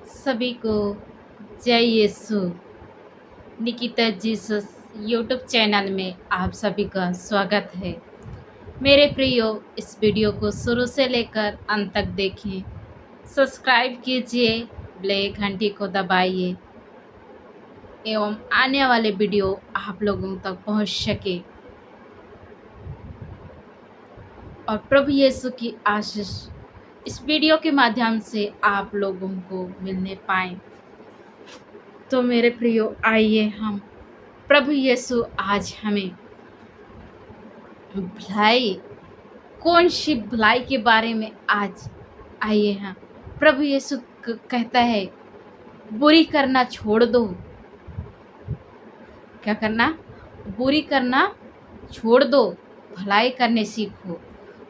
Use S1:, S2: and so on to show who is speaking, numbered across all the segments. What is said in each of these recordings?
S1: सभी को जय यीशु। निकिता जीसस यूट्यूब चैनल में आप सभी का स्वागत है। मेरे प्रियो, इस वीडियो को शुरू से लेकर अंत तक देखें, सब्सक्राइब कीजिए, बेल घंटी को दबाइए एवं आने वाले वीडियो आप लोगों तक पहुंच सके और प्रभु यीशु की आशीष इस वीडियो के माध्यम से आप लोगों को मिलने पाए। तो मेरे प्रियो, आइए हम प्रभु यीशु आज हमें भलाई, कौन सी भलाई के बारे में आज आइए हम प्रभु यीशु कहता है, बुरी करना छोड़ दो। क्या करना? बुरी करना छोड़ दो, भलाई करने सीखो।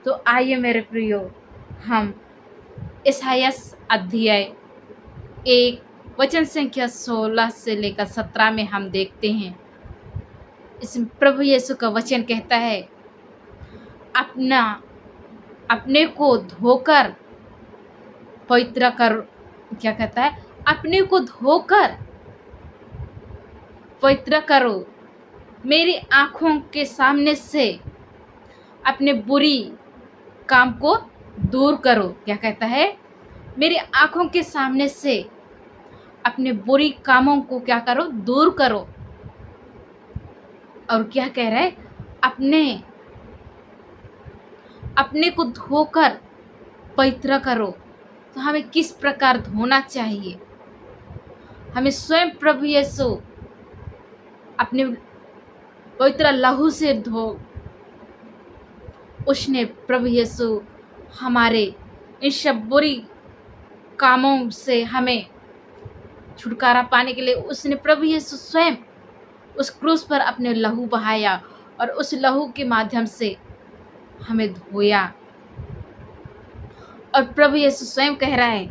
S1: तो आइए मेरे प्रियो, हम यशायाह अध्याय 1 वचन संख्या 16 से लेकर 17 में हम देखते हैं। इसमें प्रभु यीशु का वचन कहता है, अपने को धोकर पवित्र कर। क्या कहता है? अपने को धोकर पवित्र करो, मेरी आंखों के सामने से अपने बुरी काम को दूर करो। क्या कहता है? मेरी आंखों के सामने से अपने बुरी कामों को क्या करो? दूर करो। और क्या कह रहा है? अपने को धोकर पवित्र करो। तो हमें किस प्रकार धोना चाहिए? हमें स्वयं प्रभु यीशु अपने पवित्र लहू से धो। उसने प्रभु यीशु हमारे इन सब बुरी कामों से हमें छुटकारा पाने के लिए उसने प्रभु यीशु स्वयं उस क्रूस पर अपने लहू बहाया और उस लहू के माध्यम से हमें धोया। और प्रभु यीशु स्वयं कह रहा है,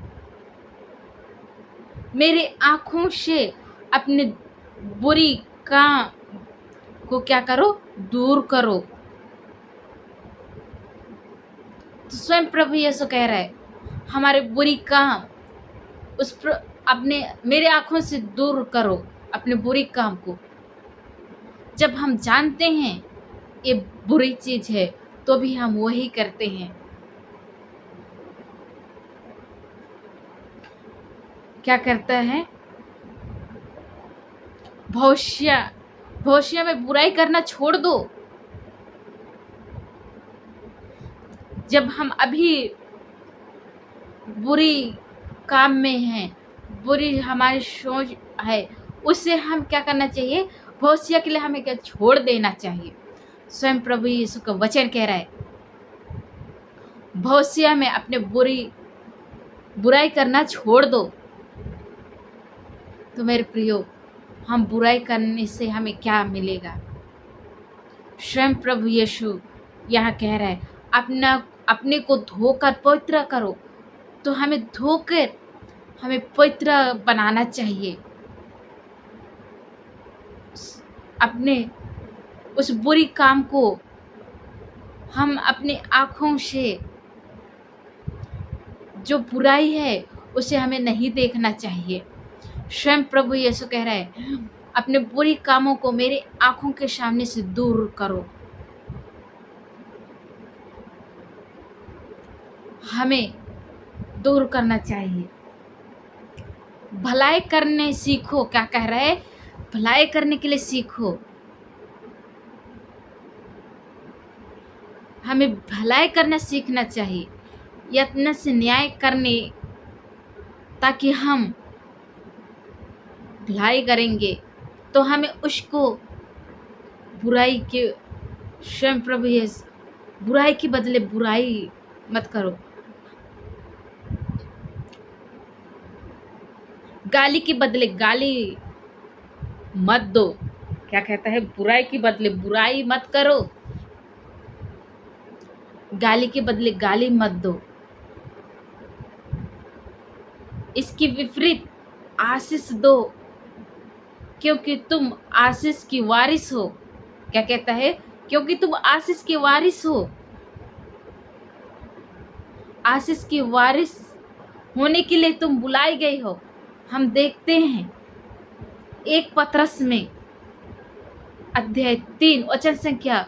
S1: मेरे आंखों से अपने बुरी काम को क्या करो? दूर करो। तो स्वयं प्रभु यीशु कह रहा है, हमारे बुरी काम अपने मेरे आंखों से दूर करो, अपने बुरी काम को। जब हम जानते हैं ये बुरी चीज है तो भी हम वही करते हैं। क्या करता है? भविष्य में बुराई करना छोड़ दो। जब हम अभी बुरी काम में हैं, बुरी हमारी सोच है, उससे हम क्या करना चाहिए? भविष्य के लिए हमें क्या छोड़ देना चाहिए। स्वयं प्रभु यीशु का वचन कह रहा है, भविष्य में अपने बुराई करना छोड़ दो। तो मेरे प्रियो, हम बुराई करने से हमें क्या मिलेगा? स्वयं प्रभु यीशु यहाँ कह रहा है, अपने को धोकर पवित्र करो। तो हमें धोकर हमें पवित्र बनाना चाहिए। अपने उस बुरी काम को हम अपनी आँखों से, जो बुराई है उसे हमें नहीं देखना चाहिए। स्वयं प्रभु यीशु कह रहा है, अपने बुरी कामों को मेरे आँखों के सामने से दूर करो। हमें दूर करना चाहिए। भलाई करने सीखो। क्या कह रहा है? भलाई करने के लिए सीखो। हमें भलाई करना सीखना चाहिए, यत्न से न्याय करने, ताकि हम भलाई करेंगे तो हमें उसको बुराई के, स्वयं प्रभु यीशु, बुराई के बदले बुराई मत करो। गाली के बदले गाली मत दो। क्या कहता है? बुराई के बदले बुराई मत करो, गाली के बदले गाली मत दो। इसके विपरीत आशीष दो, क्योंकि तुम आशीष की वारिस हो। क्या कहता है? क्योंकि तुम आशीष की वारिस हो। आशीष की वारिस होने के लिए तुम बुलाई गई हो। हम देखते हैं एक पतरस में अध्याय 3 वचन संख्या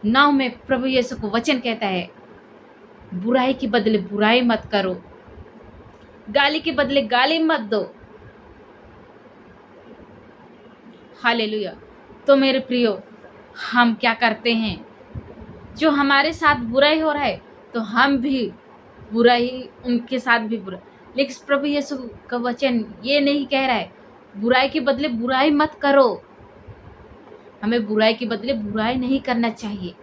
S1: 9 में प्रभु यीशु को वचन कहता है, बुराई के बदले बुराई मत करो, गाली के बदले गाली मत दो। हालेलुया। तो मेरे प्रियो, हम क्या करते हैं, जो हमारे साथ बुराई हो रहा है तो हम भी बुराई, उनके साथ भी बुरा, लेकिन प्रभु यीशु का वचन ये नहीं कह रहा है बुराई के बदले बुराई मत करो। हमें बुराई के बदले बुराई नहीं करना चाहिए।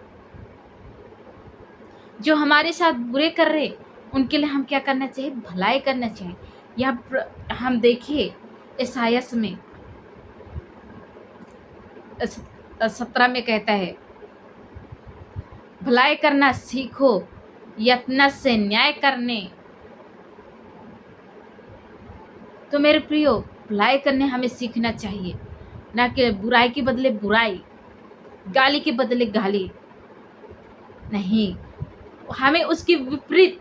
S1: जो हमारे साथ बुरे कर रहे उनके लिए हम क्या करना चाहिए, भलाई करना चाहिए। यहाँ हम देखिए ईसायास में 17 में कहता है, भलाई करना सीखो, यत्न से न्याय करने। तो मेरे प्रियो, भलाई करने हमें सीखना चाहिए, ना कि बुराई के बदले बुराई, गाली के बदले गाली नहीं। हमें उसकी विपरीत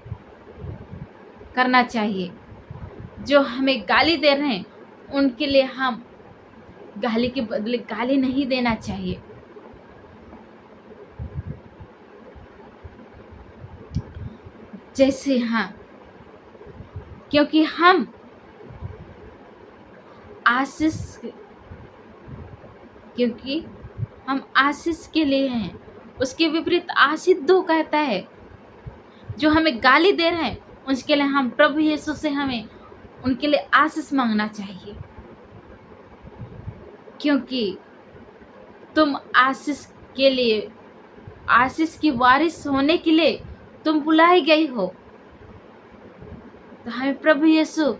S1: करना चाहिए। जो हमें गाली दे रहे हैं उनके लिए हम गाली के बदले गाली नहीं देना चाहिए। जैसे क्योंकि हम आशीष के लिए हैं, उसके विपरीत आशीष दो कहता है। जो हमें गाली दे रहे हैं उसके लिए हम प्रभु यीशु से हमें उनके लिए आशीष मांगना चाहिए, क्योंकि तुम आशीष के लिए, आशीष की वारिस होने के लिए तुम बुलाई गई हो। तो हमें प्रभु यीशु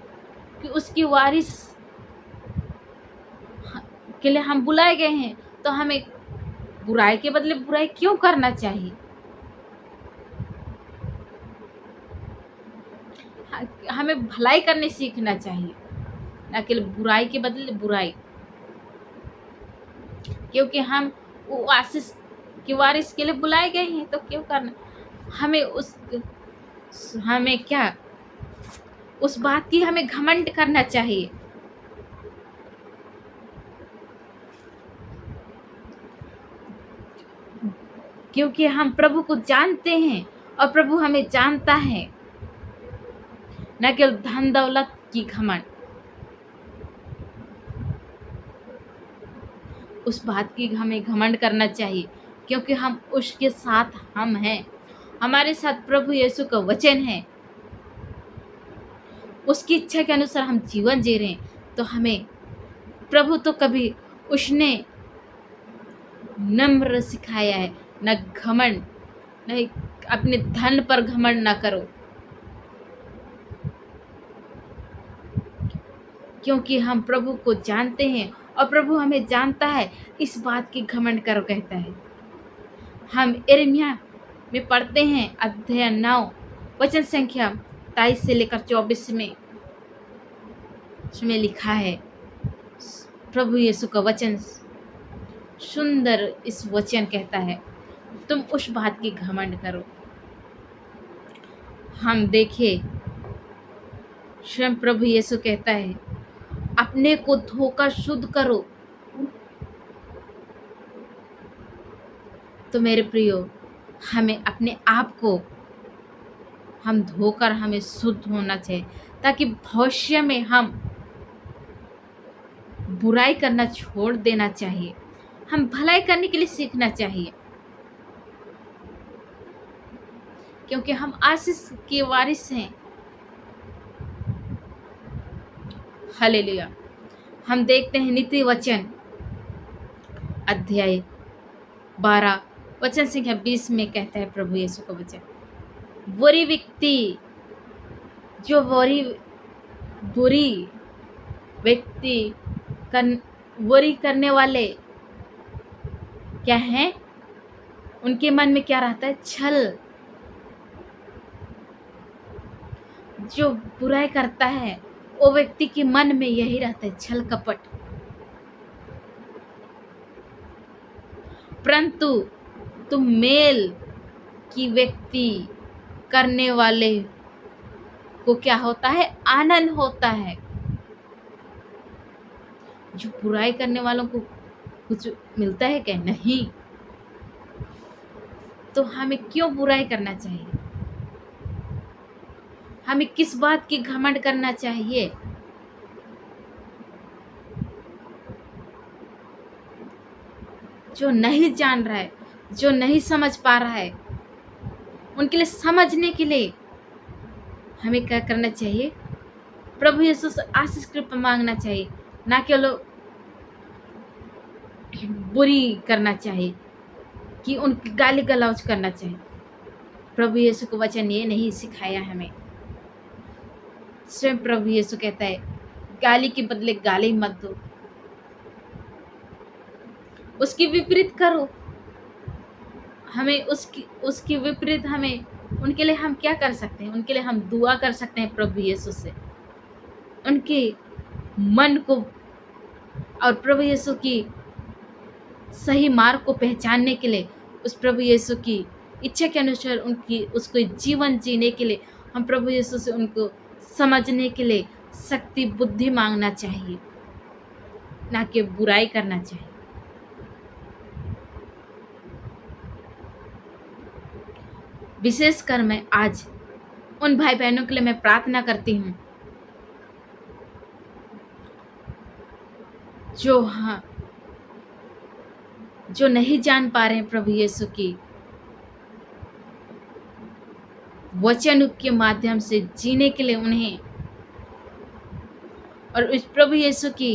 S1: कि उसकी वारिस के लिए हम बुलाए गए हैं, तो हमें बुराई के बदले बुराई क्यों करना चाहिए। हमें भलाई करने सीखना चाहिए, ना कि बुराई के बदले बुराई। क्योंकि हम वो आशीष की वारिस के लिए बुलाए गए हैं, तो क्यों करना। हमें क्या उस बात की हमें घमंड करना चाहिए। क्योंकि हम प्रभु को जानते हैं और प्रभु हमें जानता है, न केवल धन दौलत की घमंड। उस बात की हमें घमंड करना चाहिए क्योंकि हम उसके साथ हम हैं, हमारे साथ प्रभु यीशु का वचन है, उसकी इच्छा के अनुसार हम जीवन जी रहे हैं। तो हमें प्रभु तो कभी उसने नम्र सिखाया है, न घमंड, नहीं अपने धन पर घमंड ना करो, क्योंकि हम प्रभु को जानते हैं और प्रभु हमें जानता है। इस बात की घमंड करो कहता है। हम यिर्मयाह में पढ़ते हैं अध्याय 9 वचन संख्या 23 से लेकर 24 में, उसमें लिखा है प्रभु यीशु का वचन सुंदर इस वचन कहता है, तुम उस बात की घमंड करो। हम देखें स्वयं प्रभु यीशु कहता है, अपने को धोकर शुद्ध करो। तो मेरे प्रियो, हमें अपने आप को हम धोकर हमें शुद्ध होना चाहिए, ताकि भविष्य में हम बुराई करना छोड़ देना चाहिए। हम भलाई करने के लिए सीखना चाहिए, क्योंकि हम आशीष के वारिस हैं। हालेलुया। हम देखते हैं नीति वचन अध्याय 12 वचन संख्या 20 में कहता है प्रभु यीशु का वचन, बुरी व्यक्ति, जो बुरी व्यक्ति बुरी करने वाले क्या हैं, उनके मन में क्या रहता है, छल। जो बुराई करता है वो व्यक्ति के मन में यही रहता है, छल कपट। परंतु तुम मेल की व्यक्ति करने वाले को क्या होता है, आनंद होता है। जो बुराई करने वालों को कुछ मिलता है क्या? नहीं। तो हमें क्यों बुराई करना चाहिए? हमें किस बात की घमंड करना चाहिए? जो नहीं जान रहा है, जो नहीं समझ पा रहा है, उनके लिए समझने के लिए हमें क्या करना चाहिए? प्रभु यीशु से आशीष कृपा मांगना चाहिए, ना केवल बुरी करना चाहिए कि उनकी गाली गलौज करना चाहिए। प्रभु यीशु को वचन ये नहीं सिखाया हमें। स्वयं प्रभु यीशु कहता है, गाली के बदले गाली मत दो, उसकी विपरीत करो। हमें उसकी विपरीत हमें उनके लिए हम क्या कर सकते हैं? उनके लिए हम दुआ कर सकते हैं प्रभु यीशु से, उनके मन को और प्रभु यीशु की सही मार्ग को पहचानने के लिए, उस प्रभु यीशु की इच्छा के अनुसार उसको जीवन जीने के लिए हम प्रभु यीशु से उनको समझने के लिए शक्ति बुद्धि मांगना चाहिए, ना कि बुराई करना चाहिए। विशेषकर मैं आज उन भाई बहनों के लिए मैं प्रार्थना करती हूँ जो नहीं जान पा रहे हैं प्रभु यीशु की वचन के माध्यम से जीने के लिए उन्हें, और उस प्रभु यीशु की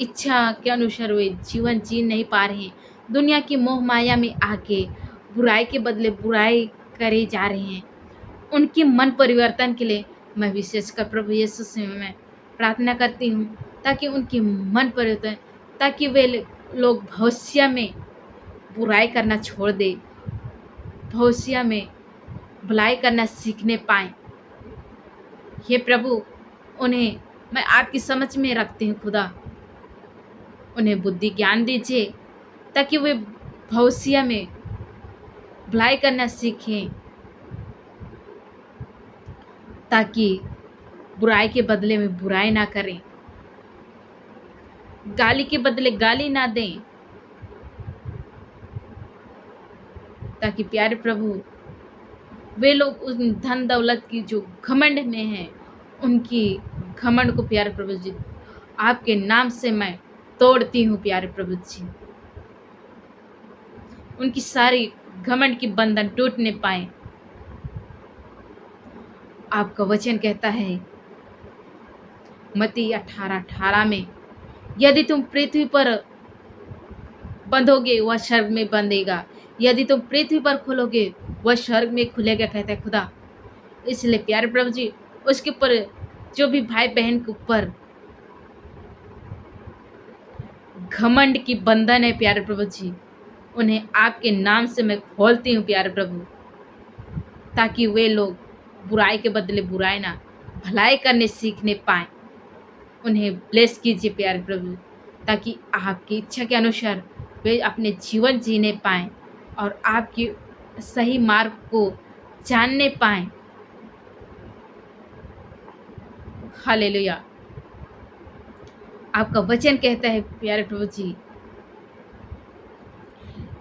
S1: इच्छा के अनुसार वे जीवन जी नहीं पा रहे हैं, दुनिया की मोह माया में आके बुराई के बदले बुराई करे जा रहे हैं, उनके मन परिवर्तन के लिए मैं विशेषकर प्रभु यीशु से मैं प्रार्थना करती हूँ, ताकि उनकी मन परिवर्तन, ताकि वे लोग भविष्य में बुराई करना छोड़ दे, भविष्य में भलाई करना सीखने पाएं। हे प्रभु, उन्हें मैं आपकी समझ में रखती हूँ खुदा, उन्हें बुद्धि ज्ञान दीजिए ताकि वे भविष्य में भलाई करना सीखें, ताकि बुराई के बदले में बुराई ना करें, गाली के बदले गाली ना दें, ताकि प्यारे प्रभु वे लोग उस धन दौलत की जो घमंड में हैं, उनकी घमंड को प्यारे प्रभु जी आपके नाम से मैं तोड़ती हूँ। प्यारे प्रभु जी, उनकी सारी घमंड की बंधन टूटने पाए। आपका वचन कहता है मत्ती 18:18 में, यदि तुम पृथ्वी पर बंधोगे वह स्वर्ग में बंधेगा, यदि तुम पृथ्वी पर खोलोगे वह स्वर्ग में खुलेगा, कहता है खुदा। इसलिए प्यारे प्रभु जी, उसके ऊपर जो भी भाई बहन के ऊपर घमंड की बंधन है प्यारे प्रभु जी, उन्हें आपके नाम से मैं खोलती हूँ प्यारे प्रभु, ताकि वे लोग बुराई के बदले बुराई ना भलाई करने सीखने पाए। उन्हें ब्लेस कीजिए प्यारे प्रभु, ताकि आपकी इच्छा के अनुसार वे अपने जीवन जीने पाएँ और आपकी सही मार्ग को जानने पाएँ। हालेलुया। आपका वचन कहता है प्यारे प्रभु जी,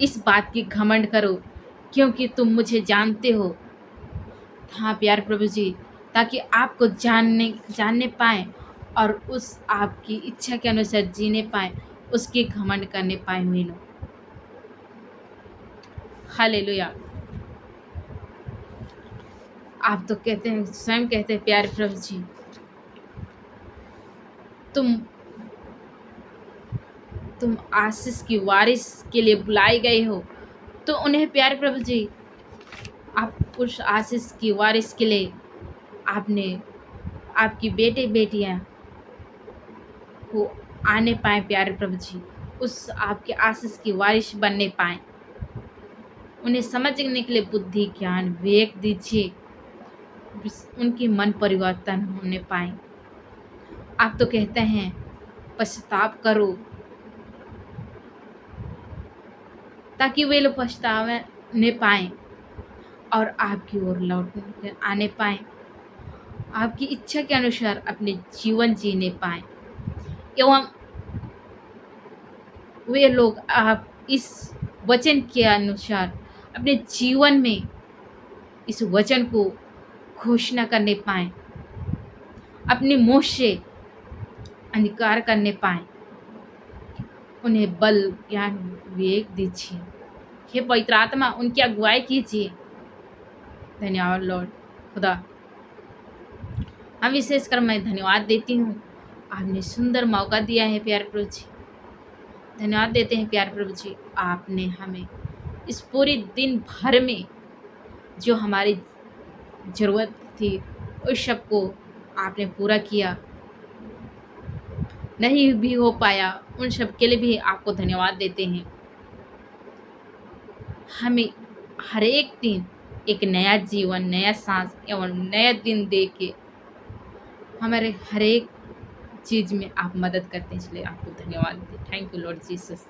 S1: इस बात की घमंड करो क्योंकि तुम मुझे जानते हो। हाँ प्यारे प्रभु जी, ताकि आपको जानने पाएँ और उस आपकी इच्छा के अनुसार जीने पाएँ, उसकी घमंड करने पाएँ वे लोग। हालेलुया। आप तो कहते हैं, स्वयं कहते हैं प्यारे प्रभु जी, तुम आशीष की वारिस के लिए बुलाए गए हो, तो उन्हें प्यारे प्रभु जी आप उस आशीष की वारिस के लिए आपने आपकी बेटे बेटियां को आने पाए प्यारे प्रभु जी, उस आपके आशीष की वारिस बनने पाए। उन्हें समझने के लिए बुद्धि ज्ञान विवेक दीजिए, उनकी मन परिवर्तन होने पाए। आप तो कहते हैं पश्चाताप करो, ताकि वे लोग पछताने पाएँ और आपकी ओर लौट आने पाएँ, आपकी इच्छा के अनुसार अपने जीवन जीने पाएँ। एवं वे लोग आप इस वचन के अनुसार अपने जीवन में इस वचन को घोषणा करने पाएँ, अपने मुँह से अंगीकार करने पाएँ। उन्हें बल, ज्ञान, विवेक दीजिए। हे पवित्र आत्मा, उनकी अगुवाई कीजिए। धन्यवाद लॉर्ड खुदा। हम विशेषकर मैं धन्यवाद देती हूँ, आपने सुंदर मौका दिया है प्यारे प्रभु जी। धन्यवाद देते हैं प्यारे प्रभु जी, आपने हमें इस पूरे दिन भर में जो हमारी ज़रूरत थी उस सब को आपने पूरा किया। नहीं भी हो पाया उन सब के लिए भी आपको धन्यवाद देते हैं। हमें हर एक दिन एक नया जीवन, नया सांस एवं नया दिन दे के हमारे हर एक चीज़ में आप मदद करते हैं, इसलिए आपको धन्यवाद देते। Thank you Lord Jesus.